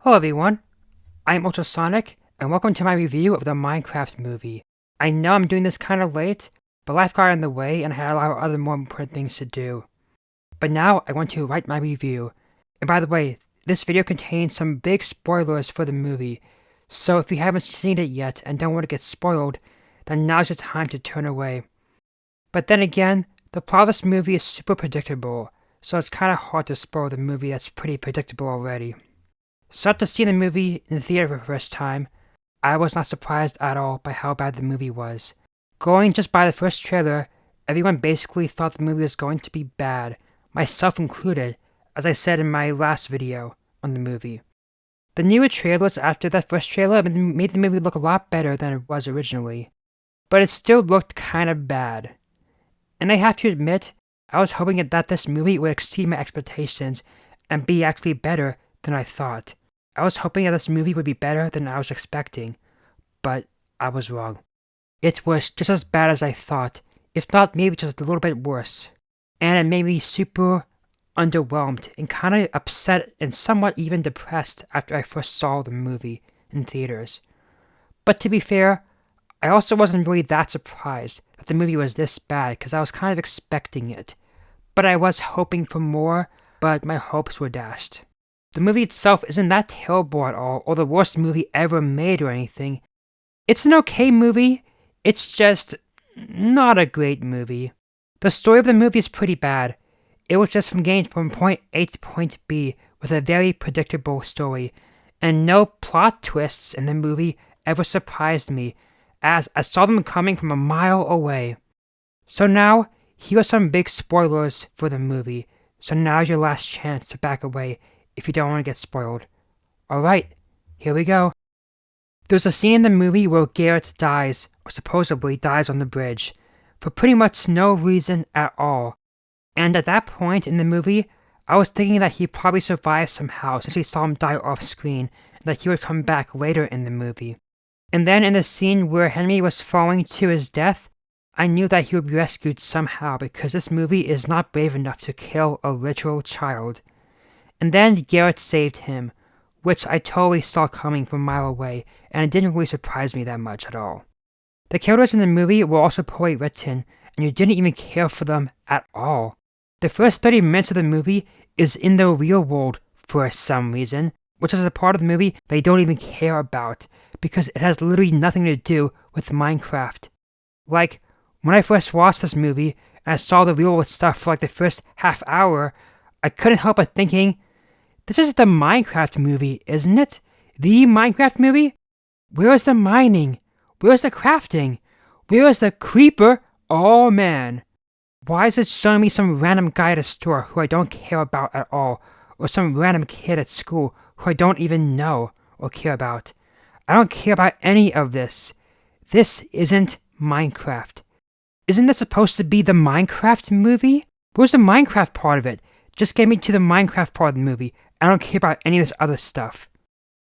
Hello everyone, I'm UltraSonic, and welcome to my review of the Minecraft movie. I know I'm doing this kinda late, but life got in the way and I had a lot of other more important things to do. But now I want to write my review. And by the way, this video contains some big spoilers for the movie, so if you haven't seen it yet and don't want to get spoiled, then now's the time to turn away. But then again, the plot of this movie is super predictable, so it's kinda hard to spoil the movie that's pretty predictable already. So after seeing the movie in the theater for the first time, I was not surprised at all by how bad the movie was. Going just by the first trailer, everyone basically thought the movie was going to be bad, myself included, as I said in my last video on the movie. The newer trailers after that first trailer made the movie look a lot better than it was originally, but it still looked kinda bad. And I have to admit, I was hoping that this movie would exceed my expectations and be actually better than I thought. I was hoping that this movie would be better than I was expecting, but I was wrong. It was just as bad as I thought, if not maybe just a little bit worse. And it made me super underwhelmed and kind of upset and somewhat even depressed after I first saw the movie in theaters. But to be fair, I also wasn't really that surprised that the movie was this bad because I was kind of expecting it. But I was hoping for more, but my hopes were dashed. The movie itself isn't that terrible at all, or the worst movie ever made or anything. It's an okay movie, it's just not a great movie. The story of the movie is pretty bad. It was just from getting from point A to point B with a very predictable story, and no plot twists in the movie ever surprised me, as I saw them coming from a mile away. So now, here are some big spoilers for the movie, so now's your last chance to back away if you don't want to get spoiled. Alright, here we go. There's a scene in the movie where Garrett dies, or supposedly dies on the bridge, for pretty much no reason at all. And at that point in the movie, I was thinking that he probably survived somehow since we saw him die off screen, and that he would come back later in the movie. And then in the scene where Henry was falling to his death, I knew that he would be rescued somehow because this movie is not brave enough to kill a literal child. And then Garrett saved him, which I totally saw coming from a mile away, and it didn't really surprise me that much at all. The characters in the movie were also poorly written, and you didn't even care for them at all. The first 30 minutes of the movie is in the real world for some reason, which is a part of the movie they don't even care about, because it has literally nothing to do with Minecraft. Like, when I first watched this movie, and I saw the real world stuff for like the first half hour, I couldn't help but thinking, this is the Minecraft movie, isn't it? The Minecraft movie? Where is the mining? Where is the crafting? Where is the creeper? Oh man. Why is it showing me some random guy at a store who I don't care about at all, or some random kid at school who I don't even know or care about? I don't care about any of this. This isn't Minecraft. Isn't this supposed to be the Minecraft movie? Where's the Minecraft part of it? Just get me to the Minecraft part of the movie. I don't care about any of this other stuff.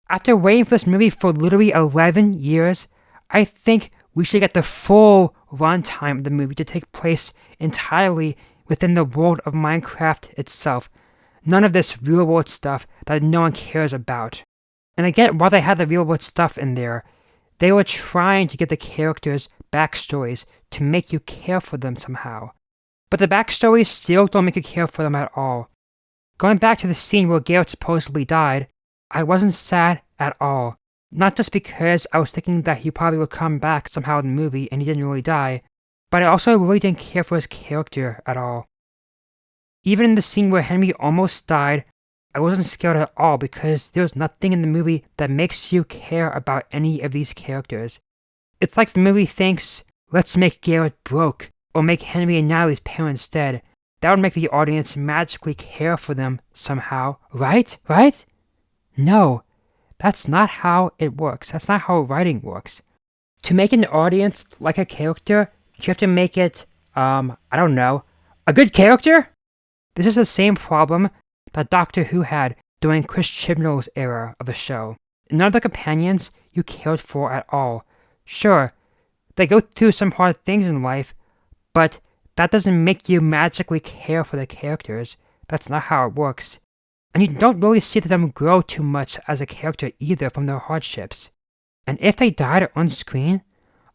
After waiting for this movie for literally 11 years, I think we should get the full runtime of the movie to take place entirely within the world of Minecraft itself. None of this real world stuff that no one cares about. And I get why they had the real world stuff in there. They were trying to get the characters' backstories to make you care for them somehow. But the backstories still don't make you care for them at all. Going back to the scene where Garrett supposedly died, I wasn't sad at all. Not just because I was thinking that he probably would come back somehow in the movie and he didn't really die, but I also really didn't care for his character at all. Even in the scene where Henry almost died, I wasn't scared at all because there's nothing in the movie that makes you care about any of these characters. It's like the movie thinks, let's make Garrett broke, or make Henry and Natalie's parents dead. That would make the audience magically care for them somehow, right? Right? No, that's not how it works. That's not how writing works. To make an audience like a character, you have to make it, I don't know, a good character? This is the same problem that Doctor Who had during Chris Chibnall's era of the show. None of the companions you cared for at all. Sure, they go through some hard things in life, but that doesn't make you magically care for the characters. That's not how it works. and you don't really see them grow too much as a character either from their hardships. And if they died on screen,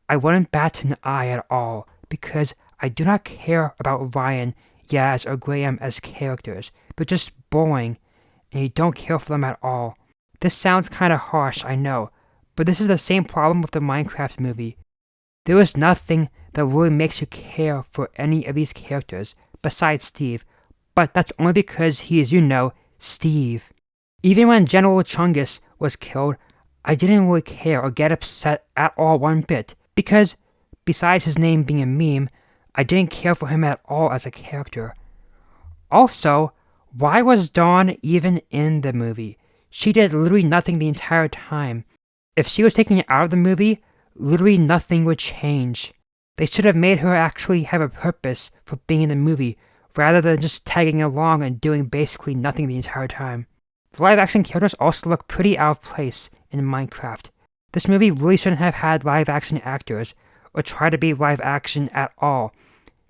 I wouldn't bat an eye at all, because I do not care about Ryan, Yaz, or Graham as characters. They're just boring, and you don't care for them at all. This sounds kinda harsh, I know, but this is the same problem with the Minecraft movie. There is nothing that really makes you care for any of these characters, besides Steve, but that's only because he is, Steve. Even when General Chungus was killed, I didn't really care or get upset at all one bit, because, besides his name being a meme, I didn't care for him at all as a character. Also, why was Dawn even in the movie? She did literally nothing the entire time. If she was taken out of the movie, literally nothing would change. They should have made her actually have a purpose for being in the movie, rather than just tagging along and doing basically nothing the entire time. The live-action characters also look pretty out of place in Minecraft. This movie really shouldn't have had live-action actors, or try to be live-action at all,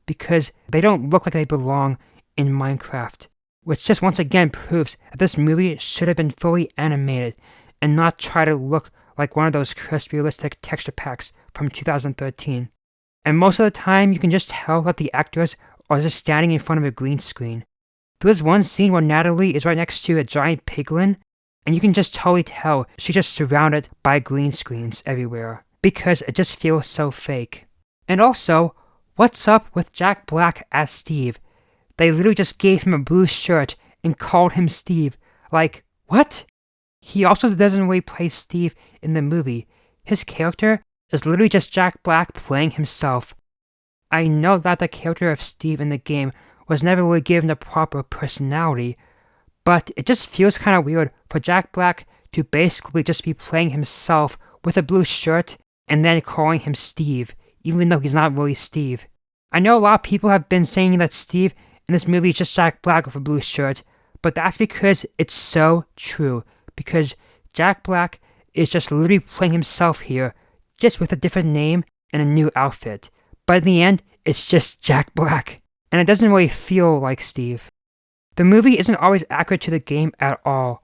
because they don't look like they belong in Minecraft, which just once again proves that this movie should have been fully animated, and not try to look like one of those cursed realistic texture packs from 2013. And most of the time, you can just tell that the actors are just standing in front of a green screen. There's one scene where Natalie is right next to a giant piglin, and you can just totally tell she's just surrounded by green screens everywhere, because it just feels so fake. And also, what's up with Jack Black as Steve? They literally just gave him a blue shirt and called him Steve. Like, what? He also doesn't really play Steve in the movie. His character is literally just Jack Black playing himself. I know that the character of Steve in the game was never really given a proper personality, but it just feels kind of weird for Jack Black to basically just be playing himself with a blue shirt and then calling him Steve, even though he's not really Steve. I know a lot of people have been saying that Steve in this movie is just Jack Black with a blue shirt, but that's because it's so true, because Jack Black is just literally playing himself here, just with a different name and a new outfit. But in the end, it's just Jack Black, and it doesn't really feel like Steve. The movie isn't always accurate to the game at all.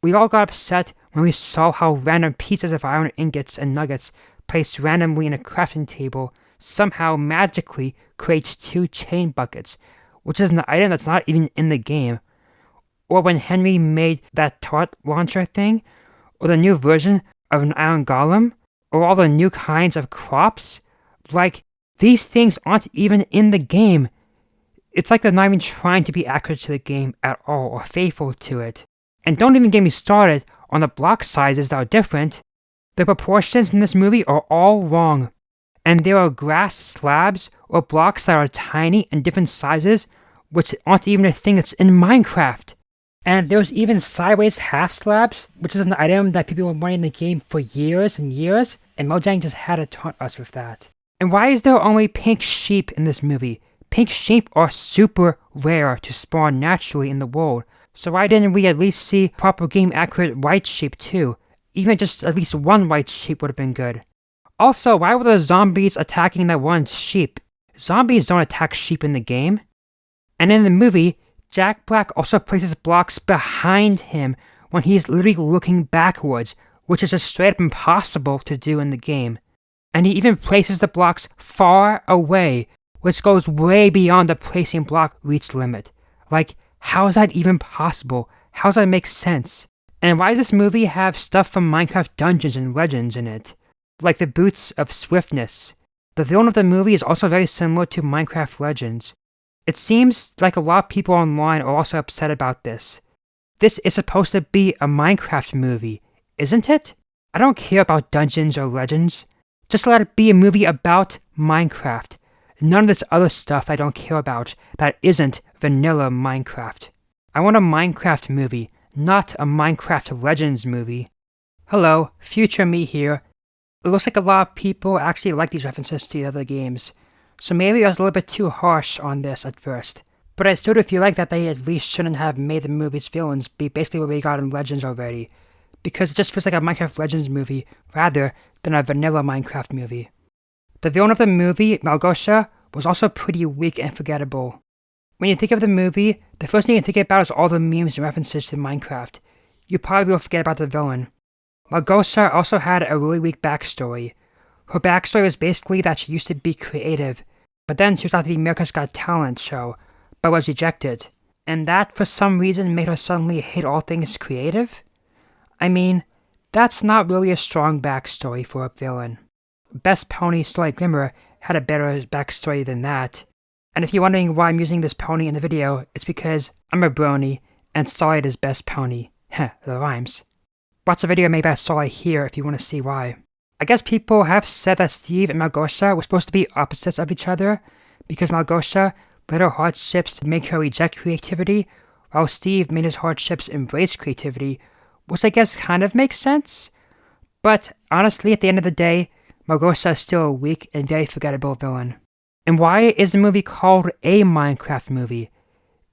We all got upset when we saw how random pieces of iron ingots and nuggets placed randomly in a crafting table somehow magically creates 2 chain buckets, which is an item that's not even in the game. Or when Henry made that tart launcher thing, or the new version of an iron golem, or all the new kinds of crops. Like, these things aren't even in the game. It's like they're not even trying to be accurate to the game at all, or faithful to it. And don't even get me started on the block sizes that are different. The proportions in this movie are all wrong. And there are grass slabs or blocks that are tiny and different sizes, which aren't even a thing that's in Minecraft. And there's even sideways half slabs, which is an item that people were wanting in the game for years and years, and Mojang just had to taunt us with that. And why is there only pink sheep in this movie? Pink sheep are super rare to spawn naturally in the world, so why didn't we at least see proper game accurate white sheep too? Even just at least one white sheep would have been good. Also, why were the zombies attacking that one sheep? Zombies don't attack sheep in the game. And in the movie, Jack Black also places blocks behind him when he's literally looking backwards, which is just straight up impossible to do in the game. And he even places the blocks far away, which goes way beyond the placing block reach limit. Like, how is that even possible? How does that make sense? And why does this movie have stuff from Minecraft Dungeons and Legends in it? Like the Boots of Swiftness. The villain of the movie is also very similar to Minecraft Legends. It seems like a lot of people online are also upset about this. This is supposed to be a Minecraft movie, isn't it? I don't care about Dungeons or Legends. Just let it be a movie about Minecraft. None of this other stuff I don't care about that isn't vanilla Minecraft. I want a Minecraft movie, not a Minecraft Legends movie. Hello, future me here. It looks like a lot of people actually like these references to the other games, so maybe I was a little bit too harsh on this at first. But I still do feel like that they at least shouldn't have made the movie's villains be basically what we got in Legends already, because it just feels like a Minecraft Legends movie rather than a vanilla Minecraft movie. The villain of the movie, Malgosha, was also pretty weak and forgettable. When you think of the movie, the first thing you think about is all the memes and references to Minecraft. You probably will forget about the villain. Malgosa also had a really weak backstory. Her backstory was basically that she used to be creative, but then she was at the America's Got Talent show, but was rejected. And that, for some reason, made her suddenly hate all things creative? I mean, that's not really a strong backstory for a villain. Best pony Starlight Glimmer had a better backstory than that. And if you're wondering why I'm using this pony in the video, it's because I'm a brony, and Starlight is best pony. Heh, the rhymes. Watch the video made by Starlight here if you want to see why. I guess people have said that Steve and Malgosa were supposed to be opposites of each other, because Malgosa let her hardships make her reject creativity, while Steve made his hardships embrace creativity, which I guess kind of makes sense. But honestly, at the end of the day, Malgosa is still a weak and very forgettable villain. And why is the movie called a Minecraft movie?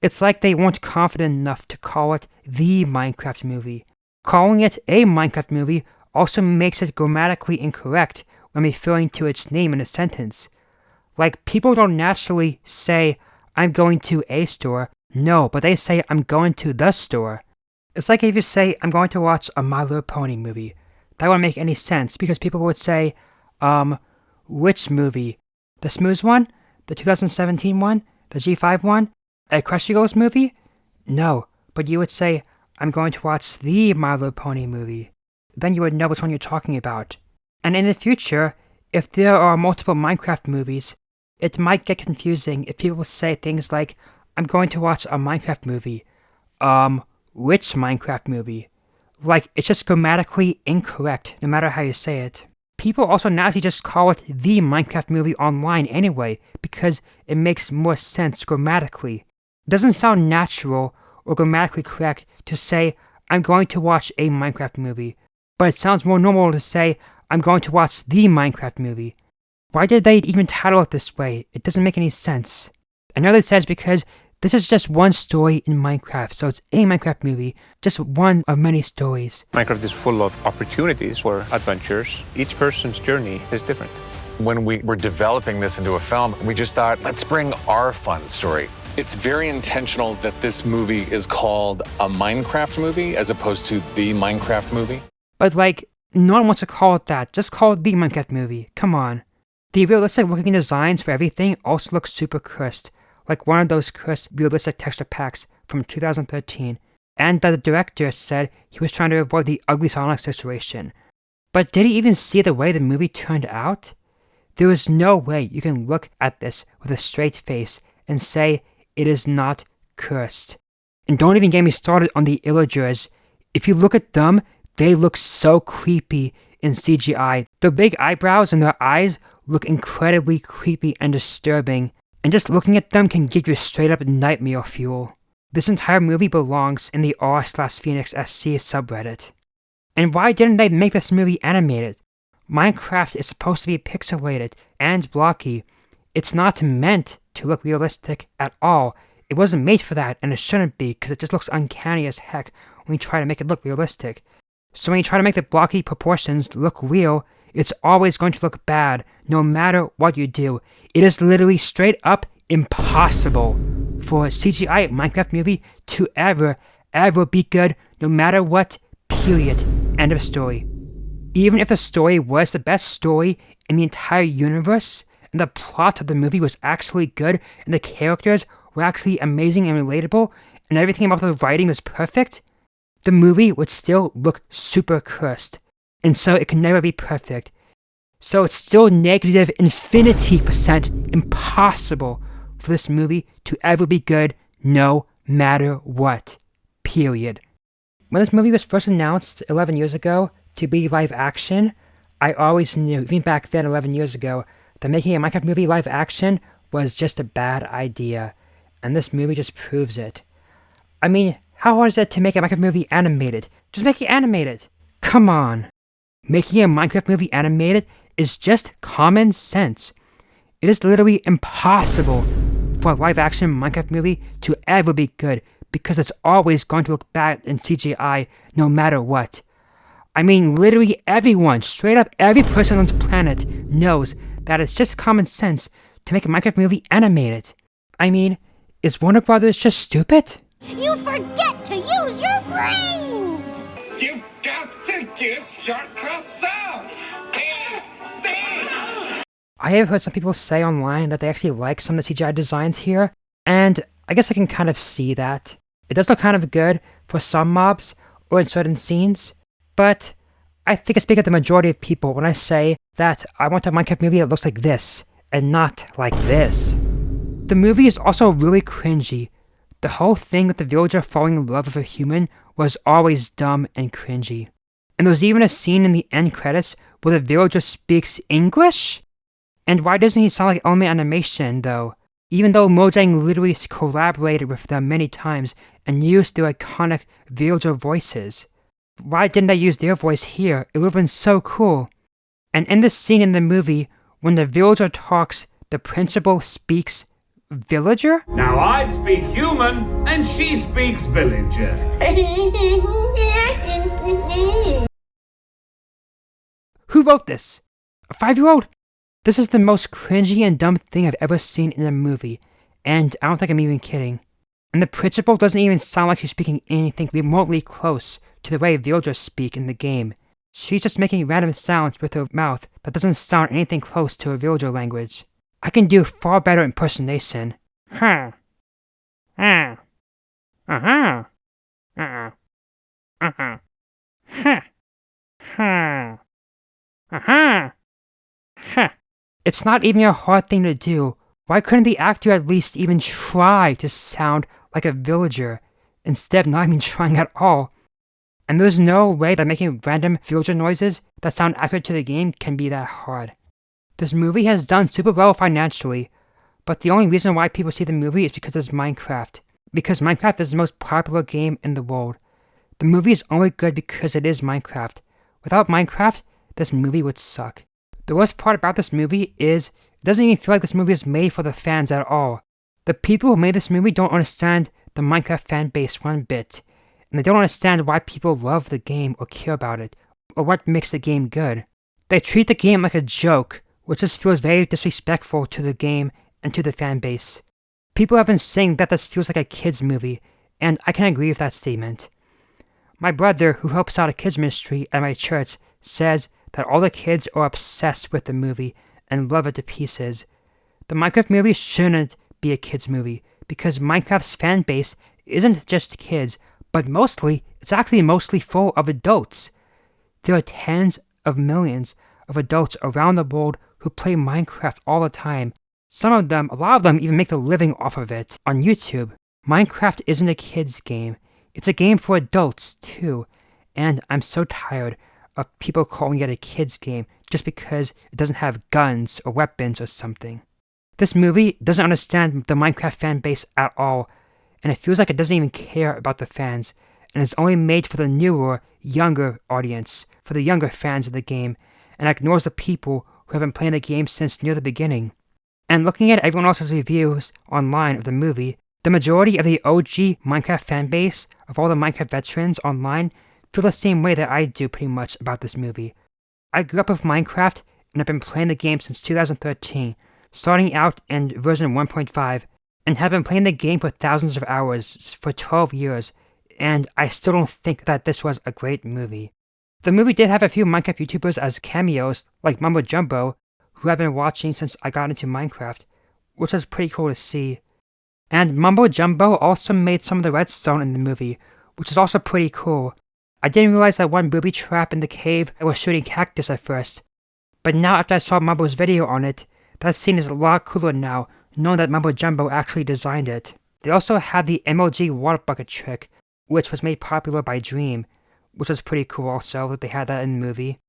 It's like they weren't confident enough to call it the Minecraft movie. Calling it a Minecraft movie also makes it grammatically incorrect when referring to its name in a sentence. Like, people don't naturally say, I'm going to a store. No, but they say, I'm going to the store. It's like if you say, I'm going to watch a My Little Pony movie. That wouldn't make any sense, because people would say, which movie? The Smooth one? The 2017 one? The G5 one? A Crushy Girls movie? No, but you would say, I'm going to watch the My Little Pony movie. Then you would know which one you're talking about. And in the future, if there are multiple Minecraft movies, it might get confusing if people say things like, I'm going to watch a Minecraft movie. Which Minecraft movie? Like, it's just grammatically incorrect, no matter how you say it. People also naturally just call it the Minecraft movie online anyway, because it makes more sense grammatically. It doesn't sound natural or grammatically correct to say, I'm going to watch a Minecraft movie, but it sounds more normal to say, I'm going to watch the Minecraft movie. Why did they even title it this way? It doesn't make any sense. I know that says because this is just one story in Minecraft, so it's a Minecraft movie, just one of many stories. Minecraft is full of opportunities for adventures. Each person's journey is different. When we were developing this into a film, we just thought, let's bring our fun story. It's very intentional that this movie is called a Minecraft movie as opposed to the Minecraft movie. But like, no one wants to call it that. Just call it the Minecraft movie. Come on. The realistic looking designs for everything also look super cursed, like one of those cursed realistic texture packs from 2013, and that the director said he was trying to avoid the ugly Sonic situation. But did he even see the way the movie turned out? There is no way you can look at this with a straight face and say it is not cursed. And don't even get me started on the illagers. If you look at them, they look so creepy in CGI. Their big eyebrows and their eyes look incredibly creepy and disturbing, and just looking at them can give you straight up nightmare fuel. This entire movie belongs in the r/PhoenixSC subreddit. And why didn't they make this movie animated? Minecraft is supposed to be pixelated and blocky. It's not meant to look realistic at all. It wasn't made for that, and it shouldn't be, because it just looks uncanny as heck when you try to make it look realistic. So when you try to make the blocky proportions look real, it's always going to look bad, no matter what you do. It is literally straight up impossible for a CGI Minecraft movie to ever be good, no matter what, period. End of story. Even if the story was the best story in the entire universe, and the plot of the movie was actually good, and the characters were actually amazing and relatable, and everything about the writing was perfect, the movie would still look super cursed. And so it can never be perfect. So it's still negative infinity% impossible for this movie to ever be good, no matter what. Period. When this movie was first announced 11 years ago to be live action, I always knew, even back then 11 years ago, that making a Minecraft movie live action was just a bad idea. And this movie just proves it. I mean, how hard is it to make a Minecraft movie animated? Just make it animated. Come on. Making a Minecraft movie animated is just common sense. It is literally impossible for a live-action Minecraft movie to ever be good, because it's always going to look bad in CGI no matter what. I mean, literally everyone, straight up every person on this planet knows that it's just common sense to make a Minecraft movie animated. I mean, Is Warner Brothers just stupid? You forget to use your brains! You've got to use your croissants! I have heard some people say online that they actually like some of the CGI designs here, and I guess I can kind of see that. It does look kind of good for some mobs or in certain scenes, but I think I speak of the majority of people when I say that I want a Minecraft movie that looks like this, and not like this. The movie is also really cringy. The whole thing with the villager falling in love with a human was always dumb and cringy. And there's even a scene in the end credits where the villager speaks English? And why doesn't he sound like Element Animation, though? Even though Mojang literally collaborated with them many times and used their iconic villager voices. Why didn't they use their voice here? It would have been so cool. And in this scene in the movie, when the villager talks, the principal speaks villager? Now I speak human, and she speaks villager. Who wrote this? A 5-year-old? This is the most cringy and dumb thing I've ever seen in a movie, and I don't think I'm even kidding. And the principal doesn't even sound like she's speaking anything remotely close to the way villagers speak in the game. She's just making random sounds with her mouth that doesn't sound anything close to a villager language. I can do far better impersonation. Huh. Uh. Uh-huh. Uh-uh. Uh-huh. Huh. Huh. Uh-huh. Huh. It's not even a hard thing to do. Why couldn't the actor at least even try to sound like a villager, instead of not even trying at all? And there's no way that making random villager noises that sound accurate to the game can be that hard. This movie has done super well financially, but the only reason why people see the movie is because it's Minecraft. Because Minecraft is the most popular game in the world. The movie is only good because it is Minecraft. Without Minecraft, this movie would suck. The worst part about this movie is it doesn't even feel like this movie is made for the fans at all. The people who made this movie don't understand the Minecraft fan base one bit, and they don't understand why people love the game or care about it, or what makes the game good. They treat the game like a joke, which just feels very disrespectful to the game and to the fan base. People have been saying that this feels like a kids movie, and I can agree with that statement. My brother, who helps out a kids ministry at my church, says that all the kids are obsessed with the movie and love it to pieces. The Minecraft movie shouldn't be a kids movie, because Minecraft's fan base isn't just kids, but it's actually mostly full of adults. There are tens of millions of adults around the world who play Minecraft all the time. A lot of them even make a living off of it on YouTube. Minecraft isn't a kids game. It's a game for adults too, and I'm so tired of people calling it a kids game just because it doesn't have guns or weapons or something. This movie doesn't understand the Minecraft fan base at all, and it feels like it doesn't even care about the fans, and is only made for the newer, younger audience, for the younger fans of the game, and ignores the people who have been playing the game since near the beginning. And looking at everyone else's reviews online of the movie, the majority of the OG Minecraft fan base of all the Minecraft veterans online feel the same way that I do pretty much about this movie. I grew up with Minecraft and have been playing the game since 2013, starting out in version 1.5, and have been playing the game for thousands of hours for 12 years, and I still don't think that this was a great movie. The movie did have a few Minecraft YouTubers as cameos, like Mumbo Jumbo, who I've been watching since I got into Minecraft, which was pretty cool to see. And Mumbo Jumbo also made some of the redstone in the movie, which is also pretty cool. I didn't realize that one booby trap in the cave was shooting cactus at first, but now after I saw Mumbo's video on it, that scene is a lot cooler now, knowing that Mumbo Jumbo actually designed it. They also had the MLG water bucket trick, which was made popular by Dream, which was pretty cool also that they had that in the movie.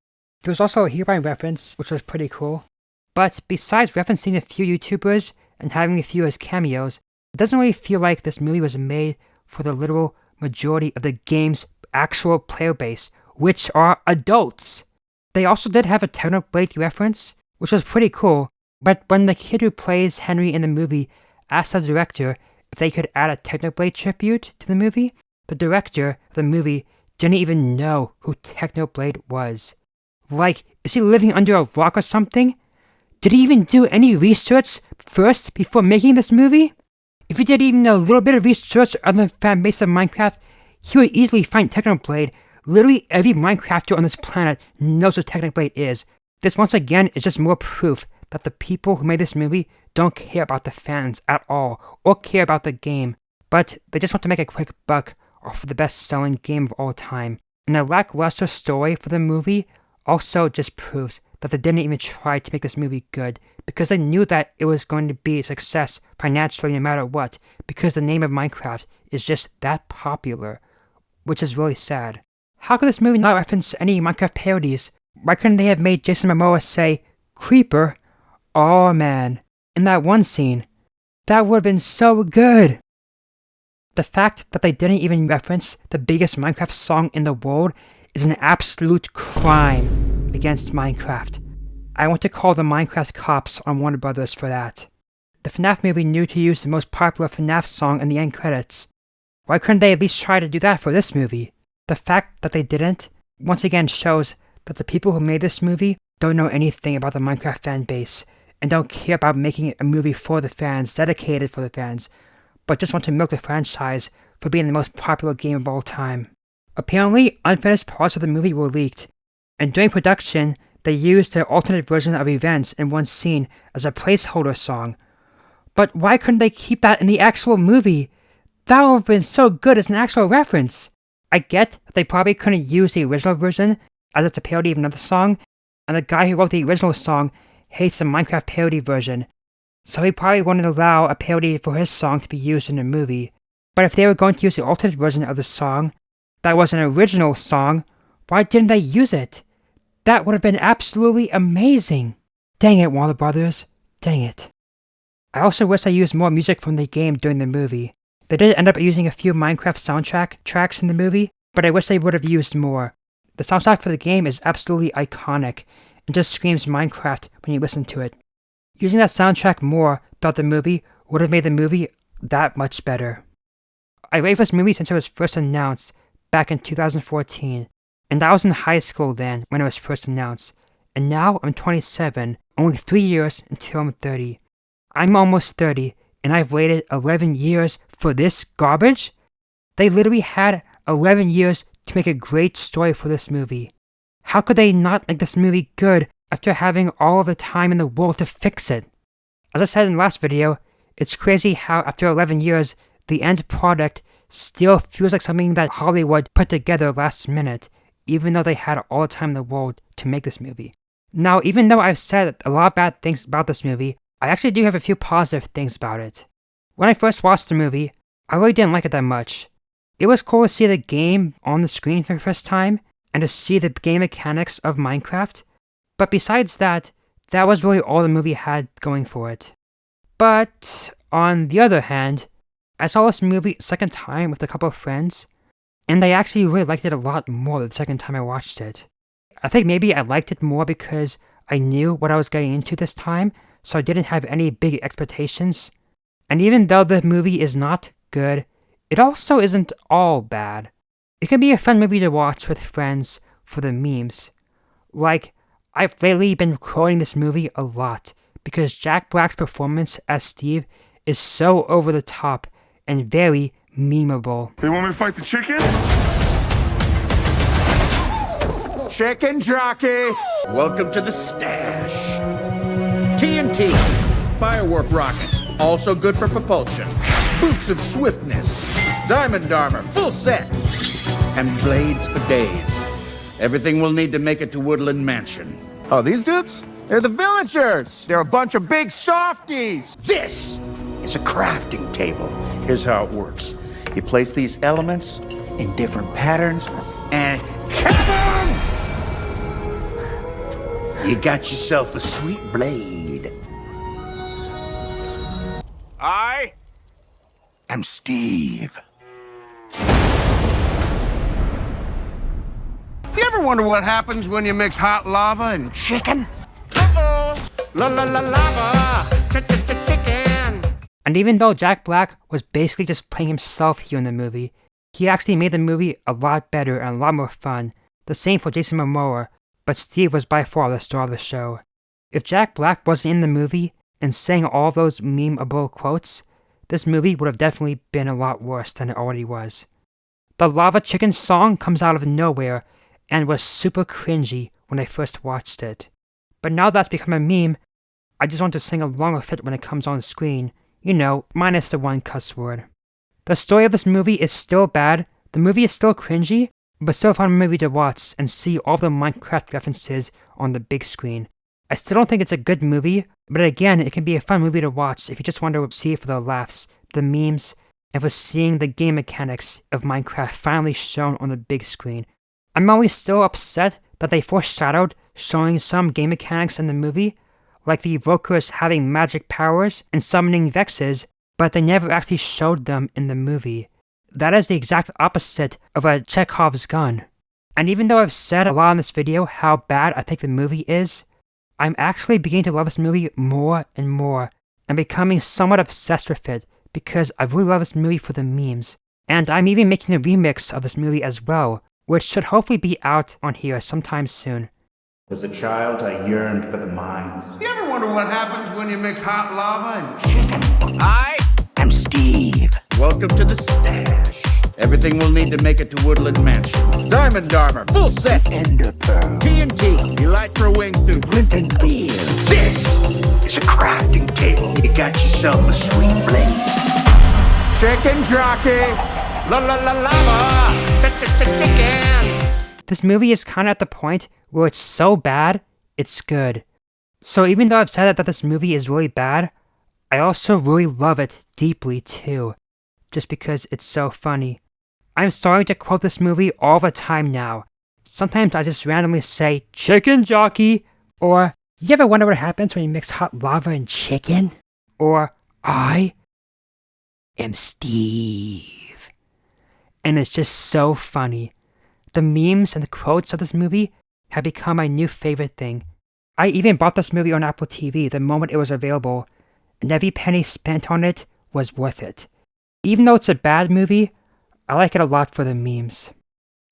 There was also a Herobrine reference, which was pretty cool. But besides referencing a few YouTubers and having a few as cameos, it doesn't really feel like this movie was made for the literal majority of the game's actual player base, which are adults. They also did have a Technoblade reference, which was pretty cool, but when the kid who plays Henry in the movie asked the director if they could add a Technoblade tribute to the movie, the director of the movie didn't even know who Technoblade was. Like, is he living under a rock or something? Did he even do any research first before making this movie? If he did even a little bit of research on the fan base of Minecraft, he would easily find Technoblade. Literally every Minecrafter on this planet knows what Technoblade is. This once again is just more proof that the people who made this movie don't care about the fans at all, or care about the game, but they just want to make a quick buck off of the best-selling game of all time. And a lackluster story for the movie also just proves that they didn't even try to make this movie good, because they knew that it was going to be a success financially no matter what, because the name of Minecraft is just that popular, which is really sad. How could this movie not reference any Minecraft parodies? Why couldn't they have made Jason Momoa say, "Creeper"? Oh man, in that one scene. That would have been so good! The fact that they didn't even reference the biggest Minecraft song in the world is an absolute crime against Minecraft. I want to call the Minecraft cops on Warner Brothers for that. The FNAF movie knew to use the most popular FNAF song in the end credits. Why couldn't they at least try to do that for this movie? The fact that they didn't, once again shows that the people who made this movie don't know anything about the Minecraft fan base, and don't care about making a movie for the fans, dedicated for the fans, but just want to milk the franchise for being the most popular game of all time. Apparently, unfinished parts of the movie were leaked, and during production, they used the alternate version of events in one scene as a placeholder song. But why couldn't they keep that in the actual movie? That would have been so good as an actual reference. I get that they probably couldn't use the original version, as it's a parody of another song, and the guy who wrote the original song hates the Minecraft parody version, so he probably wouldn't allow a parody for his song to be used in the movie. But if they were going to use the alternate version of the song, that was an original song, why didn't they use it? That would have been absolutely amazing! Dang it, Warner Brothers. Dang it. I also wish they used more music from the game during the movie. They did end up using a few Minecraft soundtrack tracks in the movie, but I wish they would have used more. The soundtrack for the game is absolutely iconic, and just screams Minecraft when you listen to it. Using that soundtrack more throughout the movie would have made the movie that much better. I raved this movie since it was first announced back in 2014, and I was in high school then when it was first announced, and now I'm 27, only 3 years until I'm 30. I'm almost 30, and I've waited 11 years for this garbage? They literally had 11 years to make a great story for this movie. How could they not make this movie good after having all of the time in the world to fix it? As I said in the last video, it's crazy how after 11 years, the end product still feels like something that Hollywood put together last minute, even though they had all the time in the world to make this movie. Now, even though I've said a lot of bad things about this movie, I actually do have a few positive things about it. When I first watched the movie, I really didn't like it that much. It was cool to see the game on the screen for the first time, and to see the game mechanics of Minecraft, but besides that, that was really all the movie had going for it. But, on the other hand, I saw this movie a second time with a couple of friends, and I actually really liked it a lot more the second time I watched it. I think maybe I liked it more because I knew what I was getting into this time, so I didn't have any big expectations. And even though the movie is not good, it also isn't all bad. It can be a fun movie to watch with friends for the memes. Like, I've lately been quoting this movie a lot, because Jack Black's performance as Steve is so over the top and very memeable. They want me to fight the chicken? Chicken jockey! Welcome to the stash. TNT, firework rockets, also good for propulsion. Boots of swiftness, diamond armor, full set. And blades for days. Everything we'll need to make it to Woodland Mansion. Oh, these dudes? They're the villagers! They're a bunch of big softies! This is a crafting table. Here's how it works. You place these elements in different patterns, and kabam! You got yourself a sweet blade. I am Steve. You ever wonder what happens when you mix hot lava and chicken? Uh-oh! La la la lava! Chicken! And even though Jack Black was basically just playing himself here in the movie, he actually made the movie a lot better and a lot more fun. The same for Jason Momoa, but Steve was by far the star of the show. If Jack Black wasn't in the movie and saying all those memeable quotes, this movie would have definitely been a lot worse than it already was. The Lava Chicken song comes out of nowhere and was super cringy when I first watched it. But now that's become a meme, I just want to sing along with it when it comes on screen, you know, minus the one cuss word. The story of this movie is still bad, the movie is still cringy, but still a fun movie to watch and see all the Minecraft references on the big screen. I still don't think it's a good movie, but again, it can be a fun movie to watch if you just want to see it for the laughs, the memes, and for seeing the game mechanics of Minecraft finally shown on the big screen. I'm always still upset that they foreshadowed showing some game mechanics in the movie, like the evokers having magic powers and summoning Vexes, but they never actually showed them in the movie. That is the exact opposite of a Chekhov's gun. And even though I've said a lot in this video how bad I think the movie is, I'm actually beginning to love this movie more and more, and becoming somewhat obsessed with it, because I really love this movie for the memes. And I'm even making a remix of this movie as well, which should hopefully be out on here sometime soon. As a child, I yearned for the mines. You ever wonder what happens when you mix hot lava and chicken? I'm Steve. Welcome to the stash. Everything we'll need to make it to Woodland Mansion. Diamond armor, full set. Ender pearl. TNT. Elytra wingsuit. Flint and steel. This is a crafting table. You got yourself a sweet blade. Chicken jockey. La la la lava. Chicken. This movie is kind of at the point where it's so bad, it's good. So even though I've said that this movie is really bad, I also really love it deeply too, just because it's so funny. I'm starting to quote this movie all the time now. Sometimes I just randomly say, chicken jockey, or, you ever wonder what happens when you mix hot lava and chicken? Or, I am Steve. And it's just so funny. The memes and the quotes of this movie have become my new favorite thing. I even bought this movie on Apple TV the moment it was available, and every penny spent on it was worth it. Even though it's a bad movie, I like it a lot for the memes.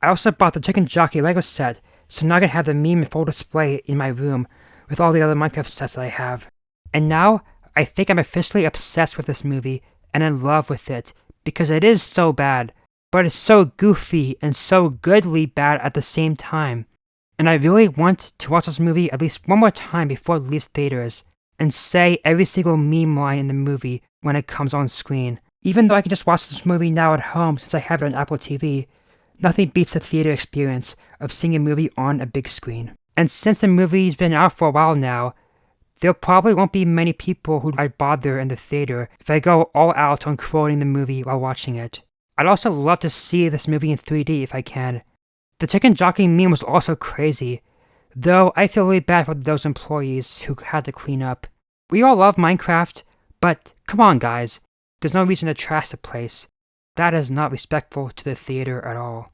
I also bought the Chicken Jockey Lego set, so now I can have the meme full display in my room with all the other Minecraft sets that I have. And now, I think I'm officially obsessed with this movie and in love with it, because it is so bad, but it's so goofy and so goodly bad at the same time. And I really want to watch this movie at least one more time before it leaves theaters, and say every single meme line in the movie when it comes on screen. Even though I can just watch this movie now at home since I have it on Apple TV, nothing beats the theater experience of seeing a movie on a big screen. And since the movie's been out for a while now, there probably won't be many people who I'd bother in the theater if I go all out on quoting the movie while watching it. I'd also love to see this movie in 3D if I can. The chicken jockey meme was also crazy, though I feel really bad for those employees who had to clean up. We all love Minecraft, but come on guys, there's no reason to trash the place. That is not respectful to the theater at all.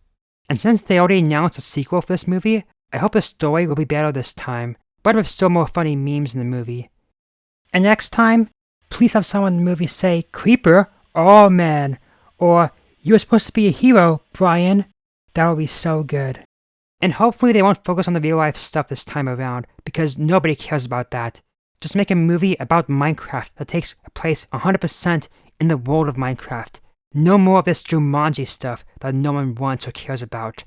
And since they already announced a sequel for this movie, I hope the story will be better this time, but with still more funny memes in the movie. And next time, please have someone in the movie say, "Creeper? Oh man," or "You were supposed to be a hero, Brian." That would be so good. And hopefully they won't focus on the real life stuff this time around, because nobody cares about that. Just make a movie about Minecraft that takes place 100% in the world of Minecraft. No more of this Jumanji stuff that no one wants or cares about.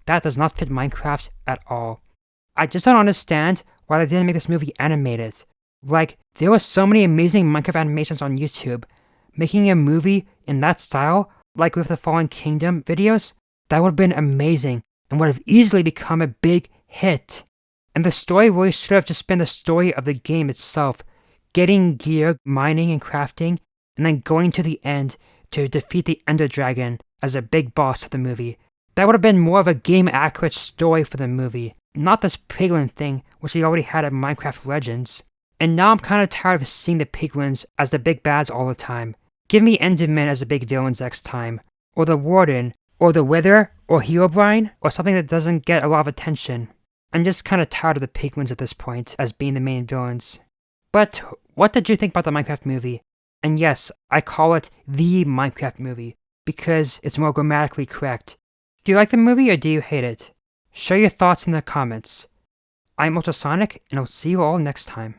That does not fit Minecraft at all. I just don't understand why they didn't make this movie animated. Like, there were so many amazing Minecraft animations on YouTube. Making a movie in that style, like with the Fallen Kingdom videos, that would have been amazing and would have easily become a big hit. And the story really should have just been the story of the game itself, getting gear, mining and crafting, and then going to the end to defeat the Ender Dragon as a big boss of the movie. That would have been more of a game-accurate story for the movie, not this piglin thing which we already had at Minecraft Legends. And now I'm kind of tired of seeing the piglins as the big bads all the time. Give me Enderman as the big villains next time, or the Warden, or the Wither, or Herobrine, or something that doesn't get a lot of attention. I'm just kind of tired of the piglins at this point as being the main villains. But what did you think about the Minecraft movie? And yes, I call it the Minecraft movie, because it's more grammatically correct. Do you like the movie or do you hate it? Share your thoughts in the comments. I'm UltraSonic, and I'll see you all next time.